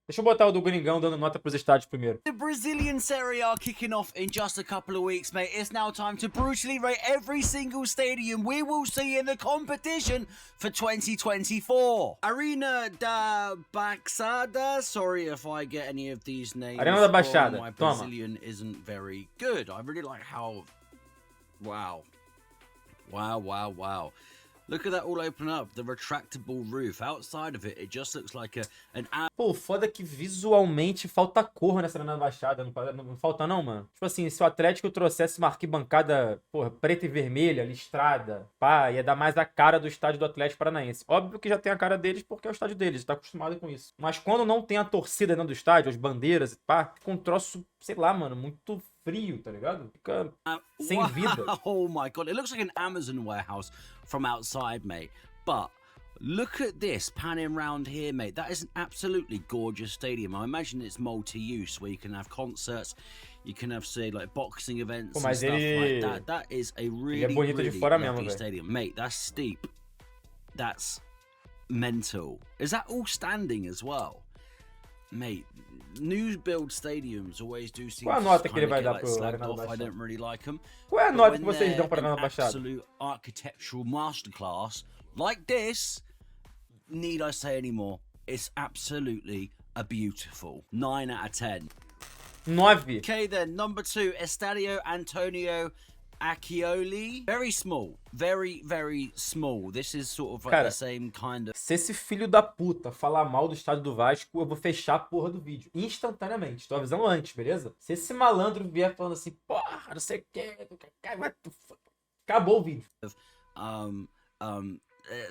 Deixa eu botar o do Gringão dando nota pros estádios primeiro. The Brazilian Serie are kicking off in just a couple of weeks, mate. It's now time to brutally rate every single stadium we will see in the competition for 2024. Arena da Baixada. Sorry if I get any of these names Arena da wrong. Baixada. My Toma. Brazilian isn't very good. I really like how... Wow. Wow, wow, wow. Look at that all open up, the retractable roof. Outside of it, it just looks like an... Pô, foda que visualmente falta cor nessa Arena da Baixada. Não falta não, mano? Tipo assim, se o Atlético trouxesse uma arquibancada, porra, preta e vermelha, listrada, pá, ia dar mais a cara do estádio do Atlético Paranaense. Óbvio que já tem a cara deles porque é o estádio deles, tá acostumado com isso. Mas quando não tem a torcida dentro do estádio, as bandeiras e pá, fica um troço, sei lá, mano, muito frio, tá ligado? Fica sem vida. Oh my god, it looks like an Amazon warehouse from outside, mate. But look at this panning round here, mate. That is an absolutely gorgeous stadium. I imagine it's multi-use where you can have concerts, you can have, say, like boxing events Pô, and mas stuff ele... like that. That is a really, ele é bonito really de fora lovely mesmo, stadium. Mate, that's steep. That's mental. Is that all standing as well? Mate, new build stadiums always do seem Qual a nota to que ele vai kinda dar get, like, pro slagged Arena da off. I Baixada? don't really like them. Qual é a But nota when que vocês dão pra they're Arena an da Baixada? absolute architectural masterclass like this, need I say any more? It's absolutely a beautiful 9 out of 10. 9. Okay then, number 2, Estadio Antônio Accioly. Very small, very, very small. This is sort of like Cara, the same kind of... Se esse filho da puta falar mal do estádio do Vasco, eu vou fechar a porra do vídeo. Instantaneamente. Tô avisando antes, beleza? Se esse malandro vier falando assim, porra, não sei o que, acabou o vídeo.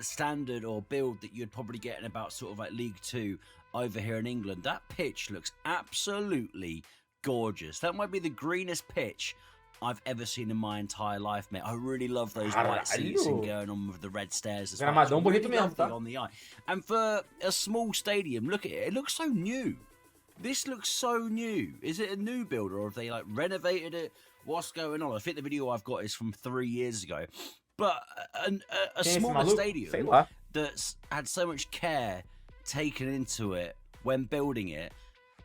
Standard or build that you'd probably get in about sort of like League 2 over here in England. That pitch looks absolutely gorgeous. That might be the greenest pitch I've ever seen in my entire life, mate. I really love those white seats and going on with the red stairs as well. Gramadão bonito mesmo, tá? On the eye. And for a small stadium, look at it. It looks so new. This looks so new. Is it a new build or have they like renovated it? What's going on? I think the video I've got is from 3 years ago. But a smaller stadium that's had so much care taken into it when building it,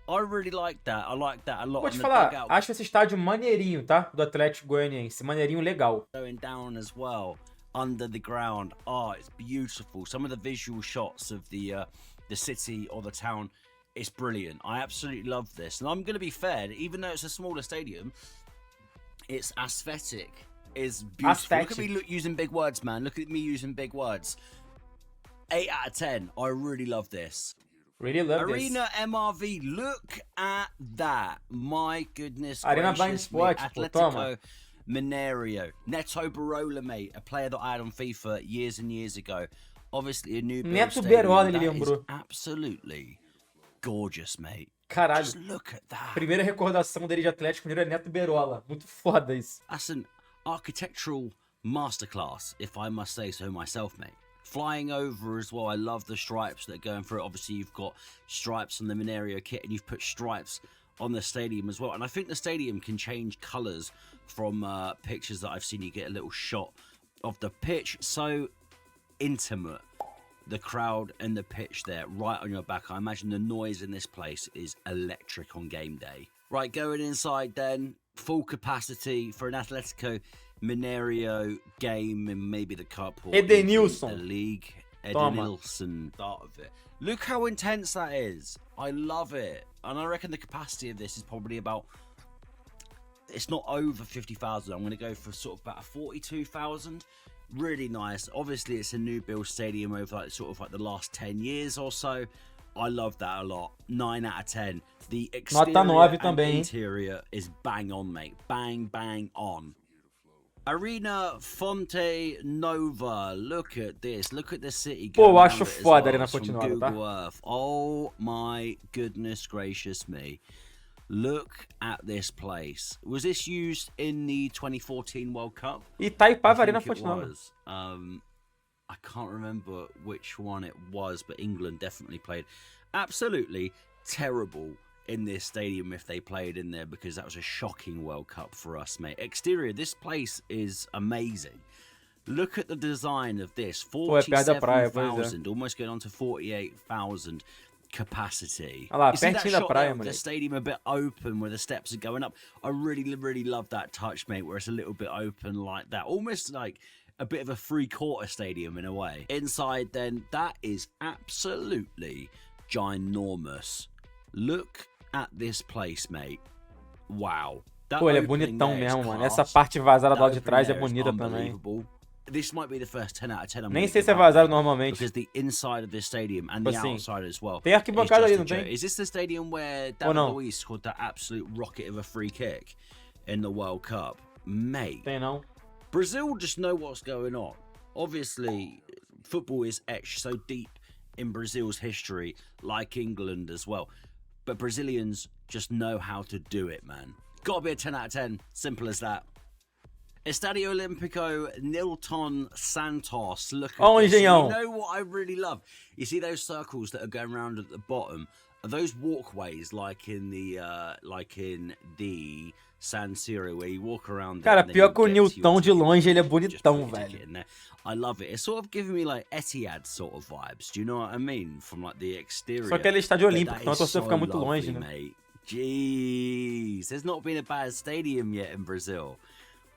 I really like that. I like that a lot. Vou te falar, acho esse estádio maneirinho, tá? Do Atlético Goianiense. Maneirinho legal. Going down as well, under the ground. Oh, it's beautiful. Some of the visual shots of the city or the town, it's brilliant. I absolutely love this. And I'm going to be fair, even though it's a smaller stadium, it's aesthetic. Is beautiful. Look at me using big words, man. Look at me using big words. 8 out of 10. I really love this. Really love Arena this. MRV. Look at that. My goodness Arena gracious me. Sport, Atletico Mineiro. Neto Barola, mate. A player that I had on FIFA years and years ago. Obviously a new build Neto stadium. Barola, ele That is lembrou. absolutely gorgeous, mate. Caralho. Just look at that. Primeira recordação dele de Atlético Mineiro é Neto Berola. Muito foda isso. That's an architectural masterclass, if I must say so myself, mate. Flying over as well, I love the stripes that are going through it. Obviously, you've got stripes on the Mineiro kit, and you've put stripes on the stadium as well. And I think the stadium can change colours from pictures that I've seen. You get a little shot of the pitch. So intimate. The crowd and the pitch there, right on your back. I imagine the noise in this place is electric on game day. Right, going inside then. Full capacity for an Atletico Mineiro game in maybe the cup or Edenilson. the league. Toma. Edenilson, start of it. Look how intense that is. I love it. And I reckon the capacity of this is probably about, it's not over 50,000. I'm going to go for sort of about 42,000. Really nice. Obviously, it's a new build stadium over like sort of like the last 10 years or so. I love that a lot. 9 out of 10. The exterior Nota 9 and também, interior is bang on, mate. Bang, bang on. Arena Fonte Nova. Look at this. Look at the city. Pô, eu acho foda a Arena Fonte Nova, tá? Earth. Oh my goodness gracious me. Look at this place. Was this used in the 2014 World Cup? Itaipava Arena Fonte Nova. I can't remember which one it was, but England definitely played. Absolutely terrible in this stadium if they played in there, because that was a shocking World Cup for us, mate. Exterior, this place is amazing. Look at the design of this. 47,000, almost going on to 48,000. capacity. Olha lá, You see that pertinho da shot praia, there of the moleque. stadium a bit open where the steps are going up? I really love that touch, mate, where it's a little bit open like that. Almost like a bit of a three-quarter stadium in a way. Inside then, that is absolutely ginormous. Look at this place, mate. Wow. Pô, ele é bonitão mesmo, mano. Essa parte vazada do lado de trás é bonita também. This might be the first 10 out of 10 I'm Nem sei se é vazado normalmente. because the inside of this stadium and the outside as well. Tem arquibancada ali, não tem? Is this the stadium where David Luiz scored that absolute rocket of a free kick in the World Cup? Mate. Tem não. Brazil just know what's going on. Obviously, football is etched so deep in Brazil's history, like England as well. But Brazilians just know how to do it, man. Gotta be a 10 out of 10. Simple as that. Estadio Olímpico Nilton Santos. Look at this. You know what I really love? You see those circles that are going around at the bottom? Are those walkways like in the San Siro where you walk around? Cara, pior que o Nilton de longe ele é bonitão, velho. I love it. It's sort of giving me like Etihad sort of vibes. Do you know what I mean? From like the exterior. Só que ele é estádio olímpico, então a torcida fica muito longe, né? Mate. Jeez, there's not been a bad stadium yet in Brazil.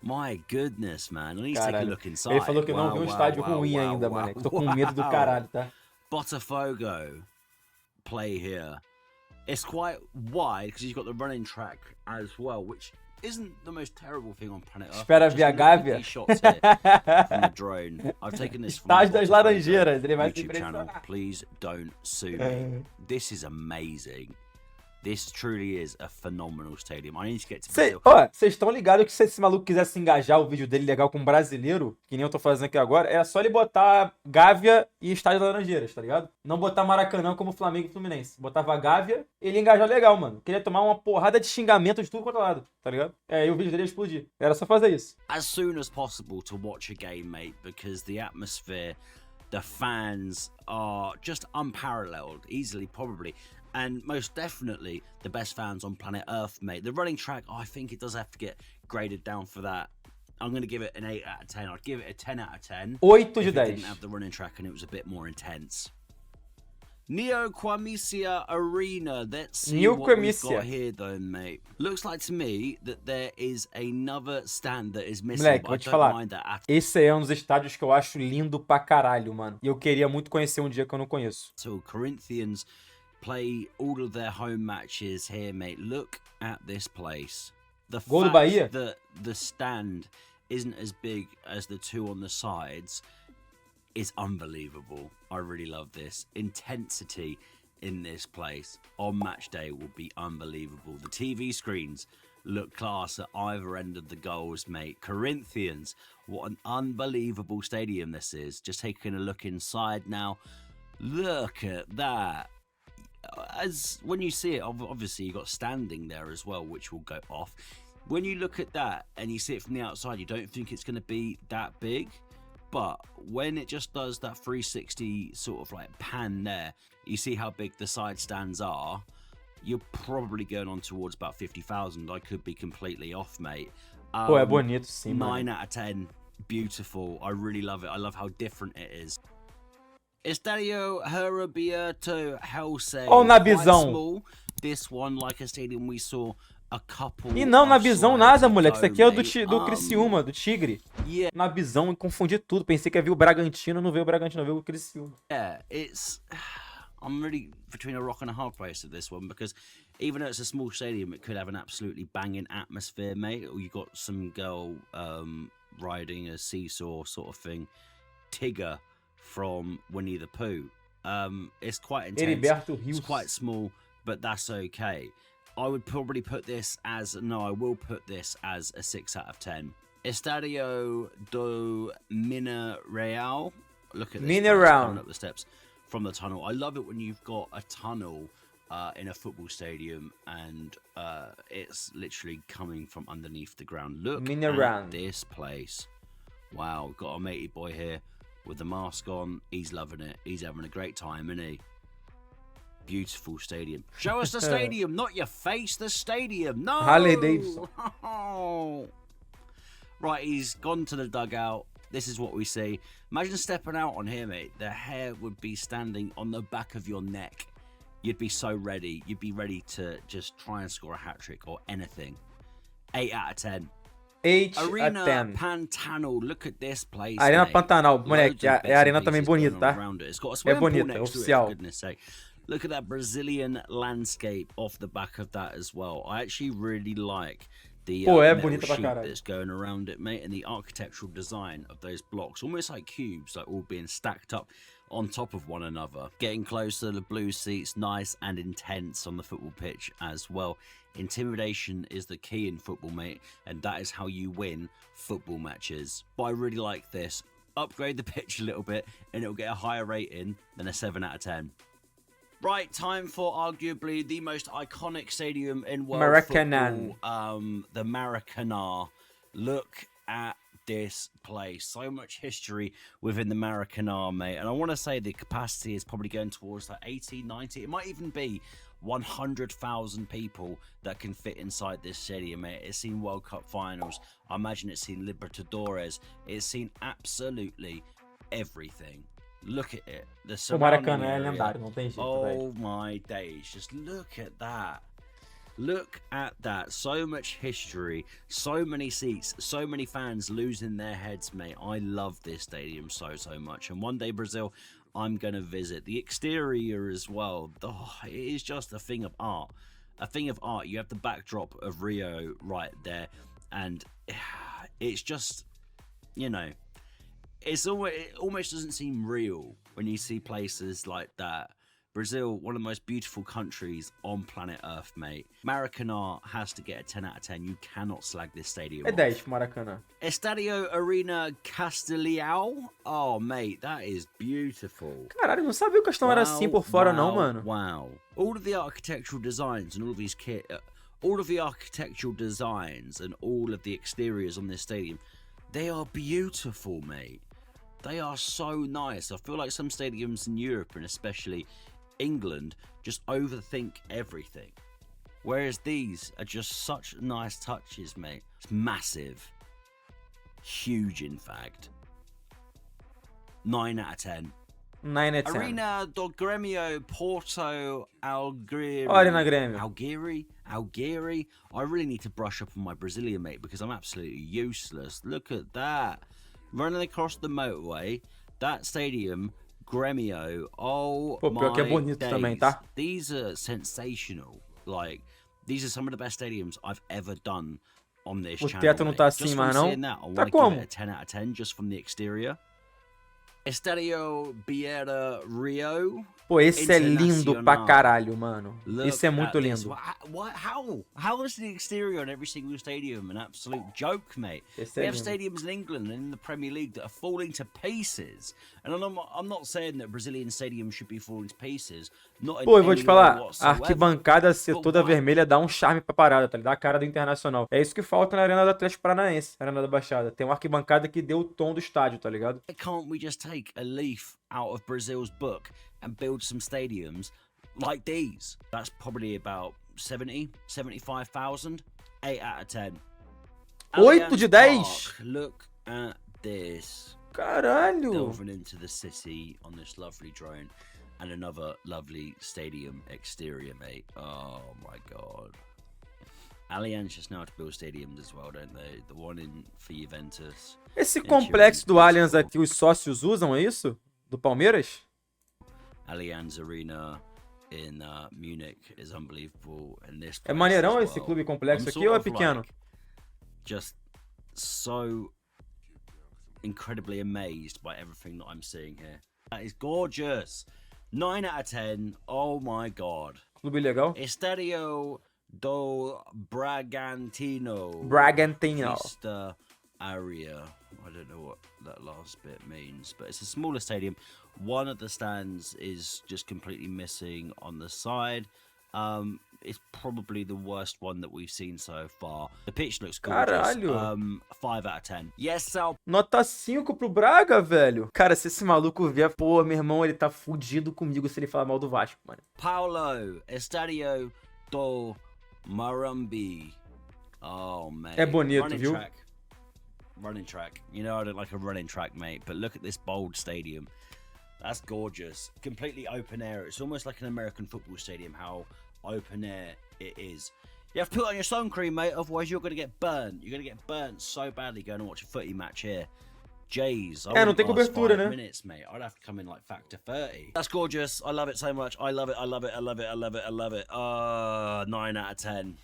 My goodness, man. I need to take a look inside. Ele falou que não viu um estádio ruim ainda, mano. Tô com medo do caralho, tá? Botafogo play here. It's quite wide because you've got the running track as well, which isn't the most terrible thing on planet Earth. Espera ver a Gávea. Shots here from the drone. I've taken this from Estádio das Laranjeiras. Ele vai se channel. Please don't sue me. This is amazing. This truly is a phenomenal stadium. I need to get to Brazil. Ó, vocês estão ligados que se esse maluco quisesse engajar o vídeo dele legal com um brasileiro, que nem eu tô fazendo aqui agora, era só ele botar Gávea e Estádio das Laranjeiras, tá ligado? Não botar Maracanã como Flamengo e Fluminense. Botava Gávea, ele ia engajar legal, mano. Queria tomar uma porrada de xingamento de tudo quanto é lado, tá ligado? É, e o vídeo dele ia explodir. Era só fazer isso. As soon as possible to watch a game, mate, because the atmosphere, the fans are just unparalleled, easily probably. And most definitely the best fans on planet Earth, mate. The running track, I think it does have to get graded down for that. I'm going to give it an 8 out of 10. I'd give it a 10 out of 10. 8 de 10. If it didn't have the running track and it was a bit more intense. Química Arena. Let's see what we've got here, though, mate. Looks like to me that there is another stand that is missing. Moleque, vou te falar. Esse é um dos estádios que eu acho lindo pra caralho, mano. E eu queria muito conhecer um dia que eu não conheço. So, Corinthians play all of their home matches here, mate. Look at this place. The fact that the stand isn't as big as the two on the sides is unbelievable. I really love this. Intensity in this place on match day will be unbelievable. The TV screens look class at either end of the goals, mate. Corinthians, what an unbelievable stadium this is. Just taking a look inside now. Look at that. As when you see it, obviously you got standing there as well, which will go off. When you look at that and you see it from the outside, you don't think it's going to be that big, but when it just does that 360 sort of like pan there, you see how big the side stands are. You're probably going on towards about 50,000. I could be completely off, mate. Pô, é bonito sim, 9 out of 10. Beautiful. I really love it. I love how different it is. Estádio Heriberto Hülse. Oh, na visão. This one, like a stadium we saw a couple. E não, na visão nada, moleque. Isso aqui é o do Criciúma, do Tigre. Yeah. Na visão, eu confundi tudo. Pensei que ia ver o Bragantino, não veio o Bragantino, veio o Criciúma. Yeah, I'm really between a rock and a hard place with this one, because even though it's a small stadium, it could have an absolutely banging atmosphere, mate. Or you got some girl riding a seesaw sort of thing. Tigger from Winnie the Pooh. It's quite intense. Heriberto, Hülse. It's quite small, but that's okay. I would probably put this as I will put this as a 6 out of 10. Estádio do Mineirão. Look at this. Mineirão. Coming up the steps from the tunnel. I love it when you've got a tunnel in a football stadium and it's literally coming from underneath the ground. Look at this place. Wow, we've got our matey boy here with the mask on. He's loving it. He's having a great time, isn't he? Beautiful stadium. Show us the stadium, not your face, the stadium. No! Harley Davidson. Right, he's gone to the dugout. This is what we see. Imagine stepping out on here, mate. The hair would be standing on the back of your neck. you'd be so ready. You'd be ready to just try and score a hat-trick or anything. 8 out of 10. 8 Arena a 10. Pantanal, look at this place, Arena mate. Pantanal, moleque, Loads of é a arena bits and também pieces bonita, going tá? on around it. It's got a É swimming pool bonita, é next to it, oficial. for goodness sake. Look at that Brazilian landscape off the back of that as well. I actually really like the Pô, é metal bonita pra sheet caralho. that's going around it, mate, and the architectural design of those blocks, almost like cubes, like all being stacked up on top of one another. Getting closer, the blue seats, nice and intense on the football pitch as well. Intimidation is the key in football, mate, and that is how you win football matches. But I really like this. Upgrade the pitch a little bit, and it'll get a higher rating than a 7 out of 10. Right, time for arguably the most iconic stadium in world Maracanã. football, the Maracanã. Look at this place. So much history within the Maracanã, mate. And I want to say the capacity is probably going towards like 80, 90. It might even be 100,000 people that can fit inside this stadium, mate. It's seen World Cup finals. I imagine it's seen Libertadores. It's seen absolutely everything. Look at it. The O Maracanã é area. lendário, não tem jeito, velho. Oh my days. Just look at that. Look at that. So much history, so many seats, so many fans losing their heads, mate. I love this stadium so much. And one day, Brazil, I'm going to visit. The exterior as well. Oh, it is just a thing of art. A thing of art. You have the backdrop of Rio right there. And it's just, you know, it almost doesn't seem real when you see places like that. Brazil, one of the most beautiful countries on planet Earth, mate. Maracanã has to get a 10 out of 10. You cannot slag this stadium É off. 10 pro Maracanã. Estádio Arena Castelão. Oh, mate, that is beautiful. Caralho, não sabia que o Castelão era assim por fora, não, mano. Wow. All of the architectural designs and all of these all of the architectural designs and all of the exteriors on this stadium, they are beautiful, mate. They are so nice. I feel like some stadiums in Europe and especially England just overthink everything, whereas these are just such nice touches, mate. It's massive, huge, in fact. 9 out of 10. 9 out of 10. Arena do Grêmio Porto Alegre. Arena Grêmio. Algeri. I really need to brush up on my Brazilian, mate, because I'm absolutely useless. Look at that. Running across the motorway, that stadium, Grêmio. Oh, Pô, pior que é bonito days. também, tá? These are sensational. Like, these are some of the best stadiums I've ever done on this O channel. teto não tá mate. assim Just mais from não? seeing that, I Tá want to give como? it a 10 out of 10 just from the exterior. Estádio Beira Rio. Pô, esse é lindo pra caralho, mano. Look Esse é muito at this. lindo. How is the exterior on every single stadium an absolute joke, mate? Esse We é have lindo. stadiums in England and in the Premier League that are falling to pieces. And I'm not saying that Brazilian stadiums should be falling to pieces. Not in Pô, eu vou any te way falar, a whatsoever. arquibancada ser But toda why? vermelha dá um charme pra parada, tá ligado? Dá a cara do Internacional. É isso que falta na Arena do Atlético Paranaense, Arena da Baixada. Tem uma arquibancada que deu o tom do estádio, tá ligado? Why can't we just take a leaf out of Brazil's book and build some stadiums like these? That's probably about 70, 75,000. 8 out of 10. 8 de 10? Park, look at this. Caralho! Delving into the city on this lovely drone and another lovely stadium exterior, mate. Oh my god. Allianz just know how to build stadiums as well, don't they? The one for Juventus. Esse complexo do Allianz aqui, os sócios usam, é isso? Do Palmeiras? Allianz Arena in Munich is unbelievable. And this É place maneirão as esse well. clube complexo I'm aqui sort ou é of, pequeno? like, just so incredibly amazed by everything that I'm seeing here. That is gorgeous. 9 out of 10. Oh my god. Clube legal? Estádio do Bragantino. Bragantino. Vista area. I don't know what that last bit means, but it's a smaller stadium. One of the stands is just completely missing on the side. It's probably the worst one that we've seen so far. The pitch looks gorgeous. Caralho. 5 out of 10. Yes, Sal. Nota 5 pro Braga, velho. Cara, se esse maluco vier, pô, meu irmão, ele tá fudido comigo se ele falar mal do Vasco, mano. Paulo, Estádio do Morumbi. Oh, mate. É bonito, viu? Running track. You know I don't like a running track, mate, but look at this bold stadium. That's gorgeous. Completely open air. It's almost like an American football stadium, how open air it is. You have to put on your sun cream, mate, otherwise you're going to get burnt. You're going to get burnt so badly going to watch a footy match here. Jays. Não tem cobertura, né? Minutes, mate. I'd have to come in like factor 30. That's gorgeous. I love it so much. I love it. I love it. I love it. I love it. I love it. 9 out of 10.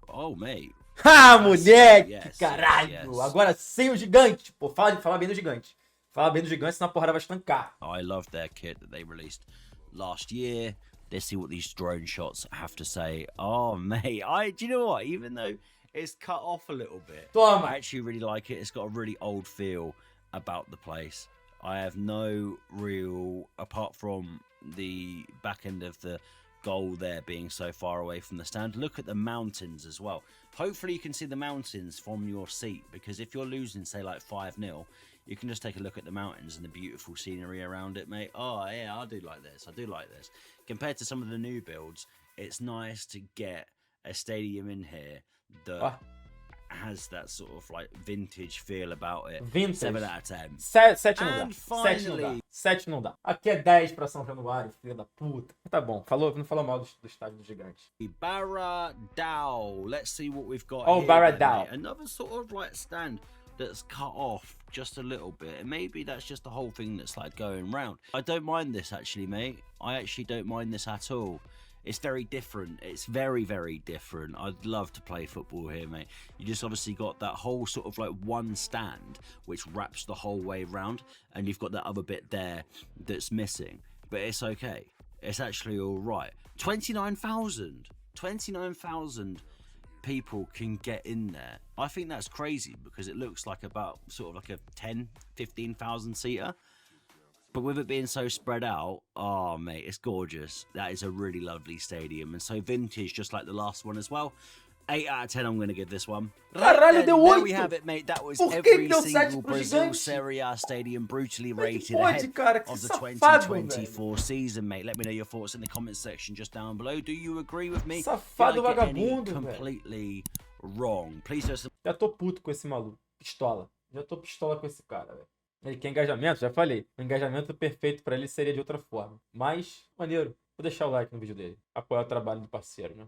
Oh, mate. Ah, moleque! Yes, Caralho! yes. Agora sem o gigante. Pô, fala bem do gigante. Fala bem do gigante, senão a porrada vai estancar. I love their kit that they released last year. Let's see what these drone shots have to say. Oh, mate. Do you know what? Even though it's cut off a little bit, Toma. I actually really like it. It's got a really old feel about the place. I have no real, apart from the back end of the goal there being so far away from the stand. Look at the mountains as well. Hopefully you can see the mountains from your seat, because if you're losing, say, like 5-0, you can just take a look at the mountains and the beautiful scenery around it, mate. Oh, yeah, I do like this. I do like this. Compared to some of the new builds, it's nice to get a stadium in here that has that sort of like vintage feel about it. Vintage. 7 out of 10. 7 não dá. And 7 não dá. finally- 7 não dá. Aqui é 10 pra São Januário, filho da puta. Tá bom, não falou mal do estádio do gigante. Baradal. Let's see what we've got Oh, here. Baradal. Then, mate. Another sort of like stand that's cut off just a little bit, and maybe that's just the whole thing that's like going round. I don't mind this actually, mate. I actually don't mind this at all. It's very different. It's very, very different. I'd love to play football here, mate. You just obviously got that whole sort of like one stand which wraps the whole way round, and you've got that other bit there that's missing. But it's okay. It's actually all right. 29,000 people can get in there. I think that's crazy, because it looks like about sort of like a 10-15,000 seater. But with it being so spread out, oh, mate, it's gorgeous. That is a really lovely stadium. And so vintage, just like the last one as well. 8 out of 10 I'm going to give this one. Caralho, deu There 8! we have it, mate. That was Por que que every deu 7 single pro Brazil gigante? Serie A stadium brutally Como é que rated pode, ahead cara? Que of the safado, 2024 season, mate. Let me know your thoughts in the comment section just down below. Do you agree with me? Safado Did I get any vagabundo, velho. completely wrong? Please do some Já tô puto com esse maluco. Pistola. Já tô pistola com esse cara, velho. Ele quer engajamento, já falei. O engajamento perfeito pra ele seria de outra forma. Mas, maneiro. Vou deixar o like no vídeo dele. Apoiar o trabalho do parceiro, né?